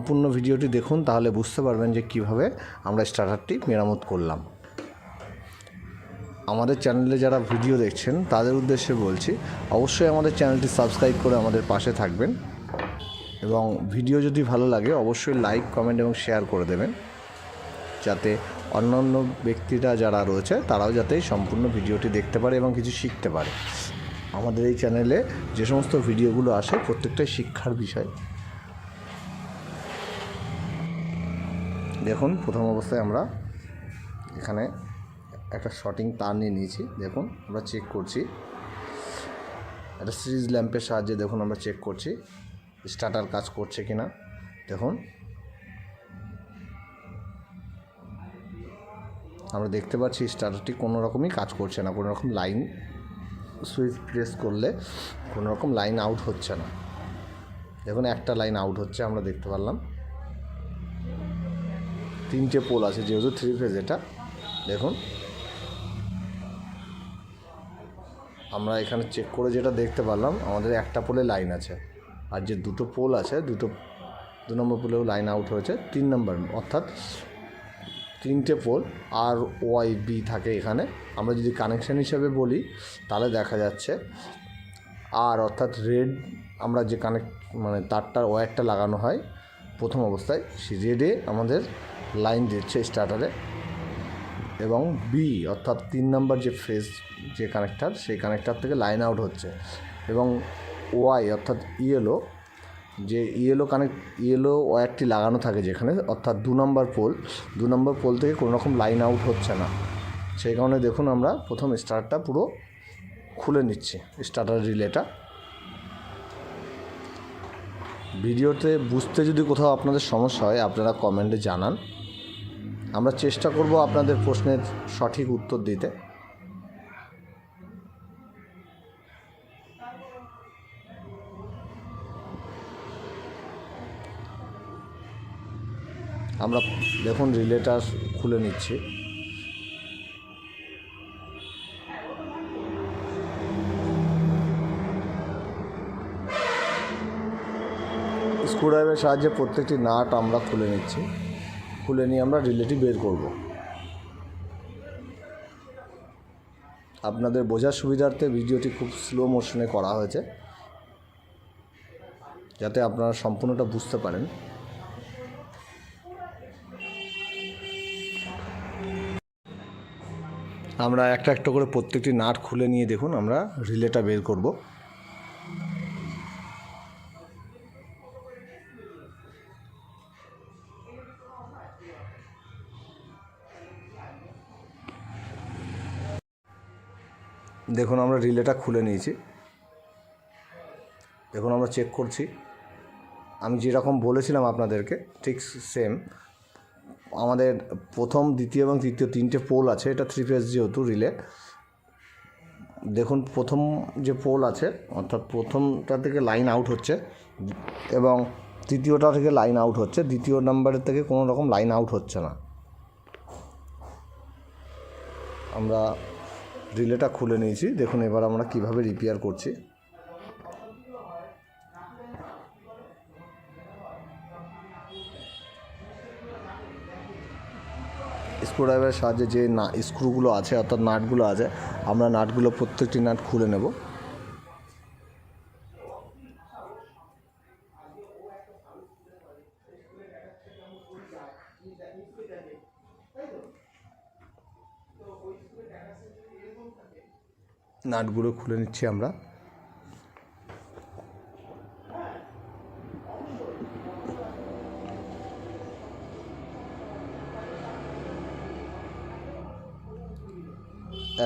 সম্পূর্ণ ভিডিওটি দেখুন, তাহলে বুঝতে পারবেন যে কিভাবে আমরা স্টার্টারটি মেরামত করলাম। আমাদের চ্যানেলে যারা ভিডিও দেখছেন তাদের উদ্দেশ্যে বলছি, অবশ্যই আমাদের চ্যানেলটি সাবস্ক্রাইব করে আমাদের পাশে থাকবেন এবং ভিডিও যদি ভালো লাগে অবশ্যই লাইক, কমেন্ট এবং শেয়ার করে দেবেন, যাতে অন্যান্য ব্যক্তিরা যারা রয়েছে তারাও যাতে সম্পূর্ণ ভিডিওটি দেখতে পারে এবং কিছু শিখতে পারে। আমাদের এই চ্যানেলে যে সমস্ত ভিডিওগুলো আসে প্রত্যেকটাই শিক্ষার বিষয়। দেখুন, প্রথম অবস্থায় আমরা এখানে একটা শর্টিং তার নিয়ে নিয়েছি। দেখুন, আমরা চেক করছি একটা সিরিজ ল্যাম্পের সাহায্যে। দেখুন, আমরা চেক করছি স্টার্টার কাজ করছে কিনা। দেখুন, আমরা দেখতে পাচ্ছি স্টার্টারটি কোনো রকমই কাজ করছে না, কোনো রকম লাইন সুইচ প্রেস করলে কোনো রকম লাইন আউট হচ্ছে না। দেখুন, একটা লাইন আউট হচ্ছে আমরা দেখতে পারলাম। 3টে পোল আছে, যেহেতু 3 ফেজ এটা। দেখুন, আমরা এখানে চেক করে যেটা দেখতে পারলাম, আমাদের একটা পোলে লাইন আছে, আর যে 2টো পোল আছে 2 নম্বর পোলেও লাইন আউট হয়েছে। 3 নম্বর অর্থাৎ 3টে পোল আর ওয়াই বি থাকে এখানে। আমরা যদি কানেকশান হিসাবে বলি তাহলে দেখা যাচ্ছে আর অর্থাৎ রেড, আমরা যে তারটার ওয়্যারটা লাগানো হয় প্রথম অবস্থায়, সেই রেডে আমাদের লাইন দিচ্ছে স্টার্টারে, এবং বি অর্থাৎ 3 নম্বর যে ফেজ যে কানেক্টার, সেই কানেক্টার থেকে লাইন আউট হচ্ছে। এবং ওয়াই অর্থাৎ ইয়েলো, যে ইয়েলো ওয়্যারটি লাগানো থাকে যেখানে, অর্থাৎ 2 নম্বর পোল থেকে কোনো রকম লাইন আউট হচ্ছে না। সেই কারণে দেখুন, আমরা প্রথম স্টার্টটা পুরো খুলে নিচ্ছি, স্টার্টার রিলেটা। ভিডিওতে বুঝতে যদি কোথাও আপনাদের সমস্যা হয় আপনারা কমেন্টে জানান, আমরা চেষ্টা করব আপনাদের প্রশ্নের সঠিক উত্তর দিতে। আমরা দেখুন রিলেটা খুলে নিচ্ছি। স্ক্রুড্রাইভারের সাহায্যে প্রত্যেকটি নাট আমরা খুলে নিচ্ছি। খুলে নিয়ে আমরা রিলেটি বের করব। আপনাদের বোঝার সুবিধার্থে ভিডিওটি খুব স্লো মোশনে করা হয়েছে, যাতে আপনারা সম্পূর্ণটা বুঝতে পারেন। আমরা একটা একটা করে প্রত্যেকটি নাট খুলে নিয়ে দেখুন আমরা রিলেটা বের করব। দেখুন, আমরা রিলেটা খুলে নিয়েছি। দেখুন, আমরা চেক করছি, আমি যেরকম বলেছিলাম আপনাদেরকে ঠিক সেম। আমাদের প্রথম, দ্বিতীয় এবং তৃতীয় 3টে পোল আছে, এটা 3 ফেজ যেহেতু রিলে। দেখুন, প্রথম যে পোল আছে অর্থাৎ প্রথমটা থেকে লাইন আউট হচ্ছে এবং তৃতীয়টা থেকে লাইন আউট হচ্ছে, দ্বিতীয় নাম্বারের থেকে কোনো রকম লাইন আউট হচ্ছে না। আমরা রিলেটা খুলে নিয়েছি। দেখুন, এবার আমরা কিভাবে রিপেয়ার করছি। স্ক্রুড্রাইভারের সাহায্যে যে স্ক্রুগুলো আছে অর্থাৎ নাটগুলো আছে, আমরা নাটগুলো প্রত্যেকটি নাট খুলে নেব। নাটগুলো খুলে নিচ্ছি আমরা।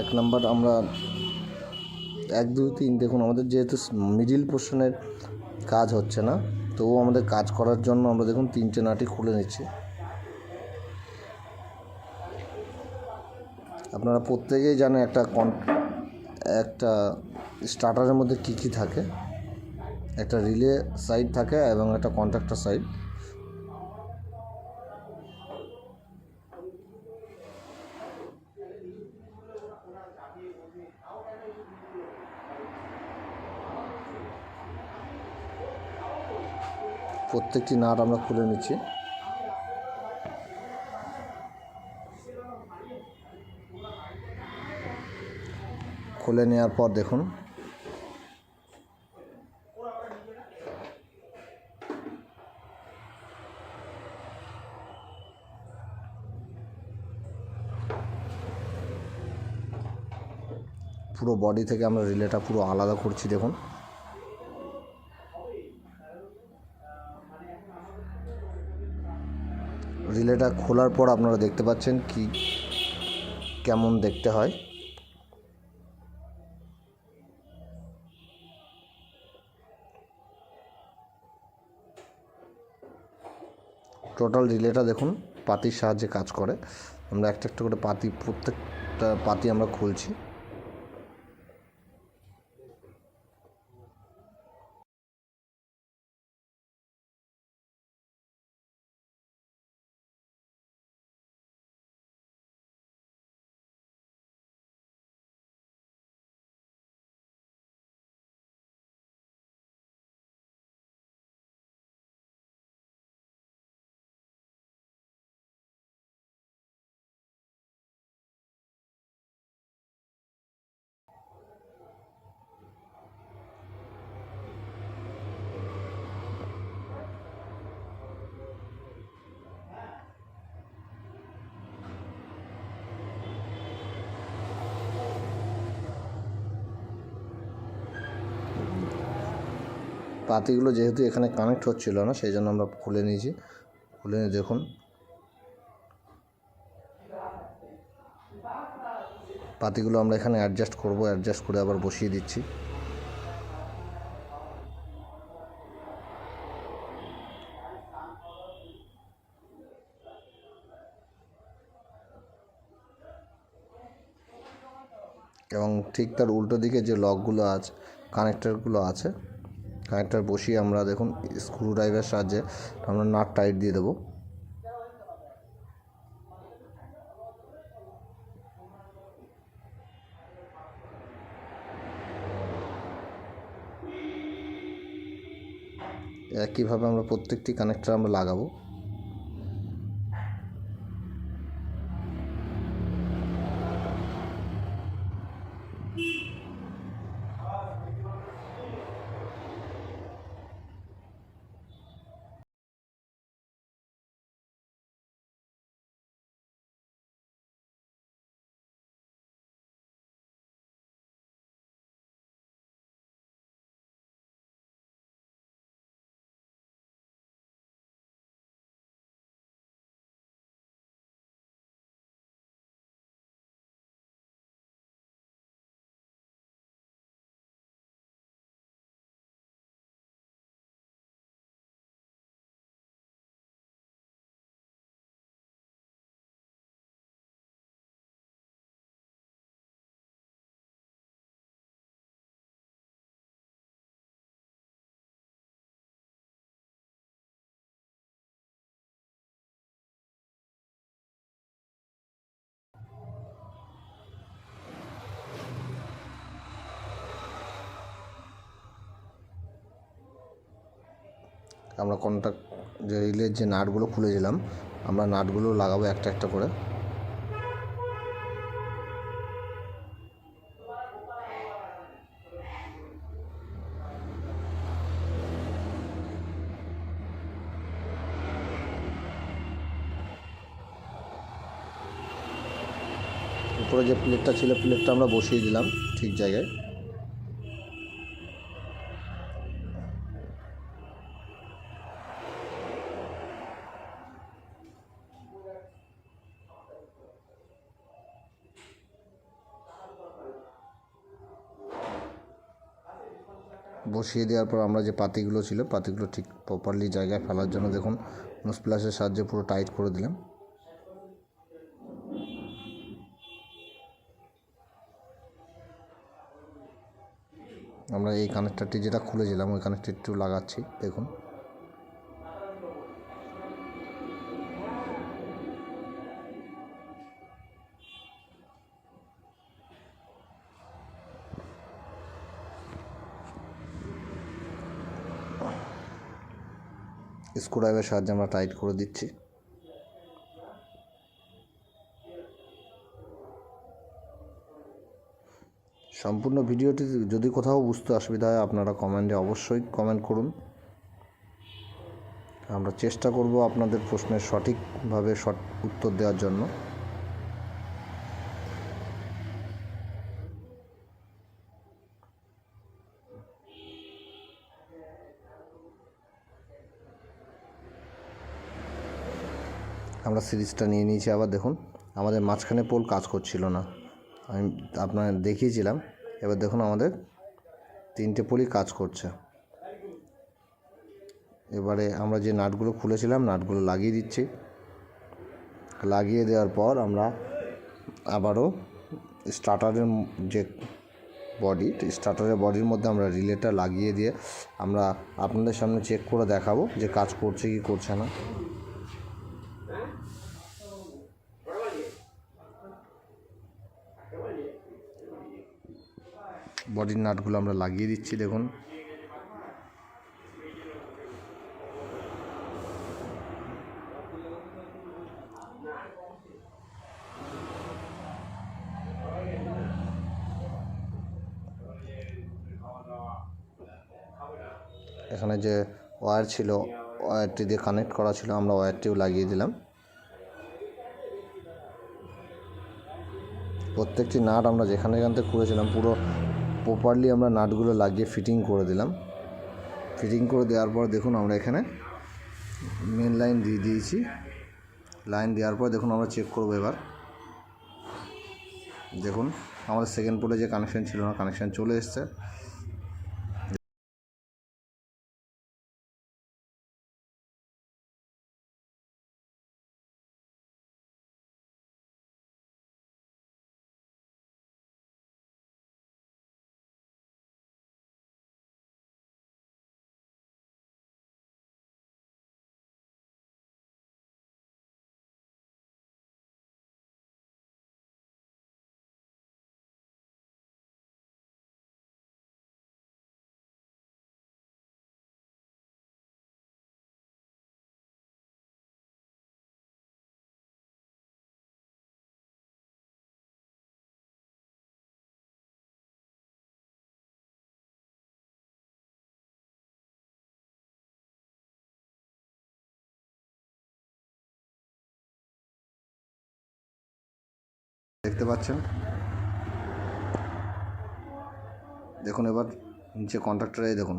এক নাম্বার আমরা 1, 2, 3 দেখুন, আমাদের যেহেতু মিডিল পোর্শনের কাজ হচ্ছে না, তবুও আমাদের কাজ করার জন্য আমরা দেখুন 3টে নাটই খুলে নিচ্ছি। আপনারা প্রত্যেকেই জানেন একটা স্টার্টারের মধ্যে কী কী থাকে। একটা রিলে সাইড থাকে এবং একটা কন্ট্যাক্টর সাইড। প্রত্যেকটি নাট আমরা খুলে নিচ্ছি। খুলে নেওয়ার পর দেখুন পুরো বডি থেকে আমরা রিলেটা পুরো আলাদা করছি। দেখুন রিলেটা খোলার পর আপনারা দেখতে পাচ্ছেন কি কেমন দেখতে হয়। টোটাল রিলেটা দেখুন পাতির সাহায্যে কাজ করে। আমরা একটা একটা করে প্রত্যেকটা পাতি আমরা খুলছি। পাতিগুলো যেহেতু এখানে কানেক্ট হচ্ছিল না, সেই জন্য আমরা খুলে নিয়েছি। খুলে নিয়ে দেখুন পাতিগুলো আমরা এখানে অ্যাডজাস্ট করব, অ্যাডজাস্ট করে আবার বসিয়ে দিচ্ছি। এবং ঠিক তার উল্টো দিকে যে লকগুলো আছে, কানেক্টারগুলো আছে, কানেক্টার বসিয়ে আমরা দেখুন স্ক্রু ড্রাইভারের সাহায্যে আমরা নাট টাইট দিয়ে দেবো। একইভাবে আমরা প্রত্যেকটি কানেক্টার আমরা লাগাবো। আমরা কন্ট্যাক্ট যে রিলের যে নাটগুলো খুলেছিলাম, আমরা নাটগুলো লাগাবো একটা একটা করে। উপরে যে প্লেটটা ছিল, প্লেটটা আমরা বসিয়ে দিলাম ঠিক জায়গায়। বসিয়ে দেওয়ার পর আমরা যে পাতিগুলো ছিল, পাতিগুলো ঠিক প্রপারলি জায়গায় ফেলার জন্য দেখুন নোজ প্লাসের সাহায্যে পুরো টাইট করে দিলাম। আমরা এই কানেক্টারটি যেটা খুলেছিলাম ওই কানেক্টারটি একটু লাগাচ্ছি। দেখুন স্ক্রুড্রাইভারের সাহায্যে আমরা টাইট করে দিচ্ছি। সম্পূর্ণ ভিডিওটি যদি কোথাও বুঝতে অসুবিধা হয় আপনারা কমেন্টে অবশ্যই কমেন্ট করুন। আমরা চেষ্টা করব আপনাদের প্রশ্নের সঠিকভাবে উত্তর দেওয়ার জন্য। আমরা সিরিজটা নিয়ে নিয়েছি। আবার দেখুন আমাদের মাঝখানে পোল কাজ করছিল না, আমি আপনাদের দেখিয়েছিলাম। এবার দেখুন আমাদের 3টে পোলই কাজ করছে। এবারে আমরা যে নাটগুলো খুলেছিলাম নাটগুলো লাগিয়ে দিচ্ছি। লাগিয়ে দেওয়ার পর আমরা আবারও স্টার্টারের যে বডি, স্টার্টারের বডির মধ্যে আমরা রিলেটা লাগিয়ে দিয়ে আমরা আপনাদের সামনে চেক করে দেখাবো যে কাজ করছে কি করছে না। বডির নাটগুলো আমরা লাগিয়ে দিচ্ছি। দেখুন এখানে যে ওয়্যার ছিল, ওয়্যারটি দিয়ে কানেক্ট করা ছিল, আমরা ওয়্যারটিও লাগিয়ে দিলাম। প্রত্যেকটি নাট আমরা যেখানে যেখান থেকে খুলেছিলাম পুরো প্রপারলি আমরা নাটগুলো লাগিয়ে ফিটিং করে দিলাম। ফিটিং করে দেওয়ার পর দেখুন আমরা এখানে মেন লাইন দিয়ে দিয়েছি। লাইন দেওয়ার পর দেখুন আমরা চেক করবো। এবার দেখুন আমাদের সেকেন্ড পোলে যে কানেকশান ছিল না, কানেকশান চলে এসছে। দেখতে পাচ্ছেন, দেখুন এবার নিচে কন্ট্রাক্টরে দেখুন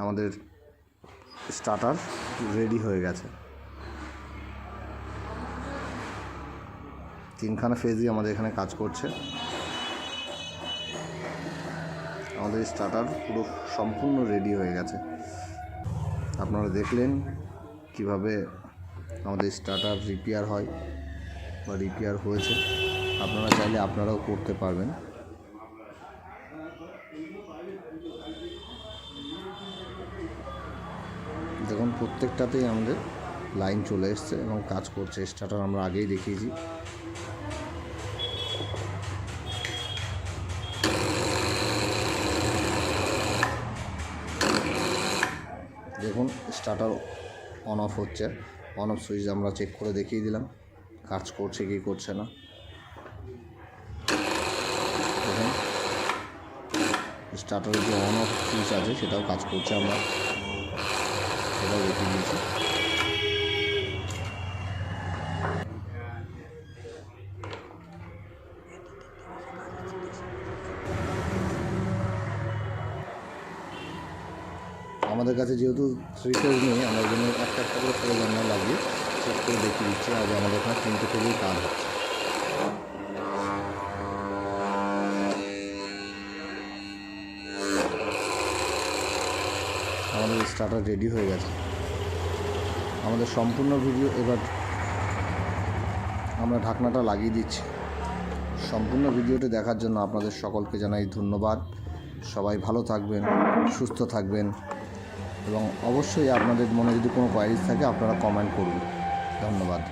আমাদের স্টার্টার রেডি হয়ে গেছে। 3খানা ফেজই আমাদের এখানে কাজ করছে। আমাদের স্টার্টার পুরো সম্পূর্ণ রেডি হয়ে গেছে। আপনারা দেখলেন কিভাবে আমাদের স্টার্টার রিপেয়ার হয় বা রিপেয়ার হয়েছে। আপনারা চাইলে আপনারাও করতে পারবেন। দেখুন প্রত্যেকটাতেই আমাদের লাইন চলে এসছে এবং কাজ করছে। স্টার্টার আমরা আগেই দেখিয়েছি। দেখুন স্টার্টার অন অফ হচ্ছে। অন অফ সুইচ আমরা চেক করে দেখিয়ে দিলাম কাজ করছে কি করছে না। দেখুন স্টার্টারের যে অন অফ সুইচ আছে সেটাও কাজ করছে, আমরা সেটাও দেখিয়ে দিয়েছি। আমাদের কাছে যেহেতু 3 ফেজ নেই, আমরা ওই জন্য একটা একটা করে ফেজ আমরা লাগিয়ে চেক করে দেখিয়ে দিচ্ছি। আজ আমাদের এখানে 3টে ফেজেই কাজ হচ্ছে। আমাদের স্টার্টার রেডি হয়ে গেছে। আমাদের সম্পূর্ণ ভিডিও এবার আমরা ঢাকনাটা লাগিয়ে দিচ্ছি। সম্পূর্ণ ভিডিওটি দেখার জন্য আপনাদের সকলকে জানাই ধন্যবাদ। সবাই ভালো থাকবেন, সুস্থ থাকবেন এবং অবশ্যই আপনাদের মনে যদি কোনো কোয়ারিজ থাকে আপনারা কমেন্ট করুন। ধন্যবাদ।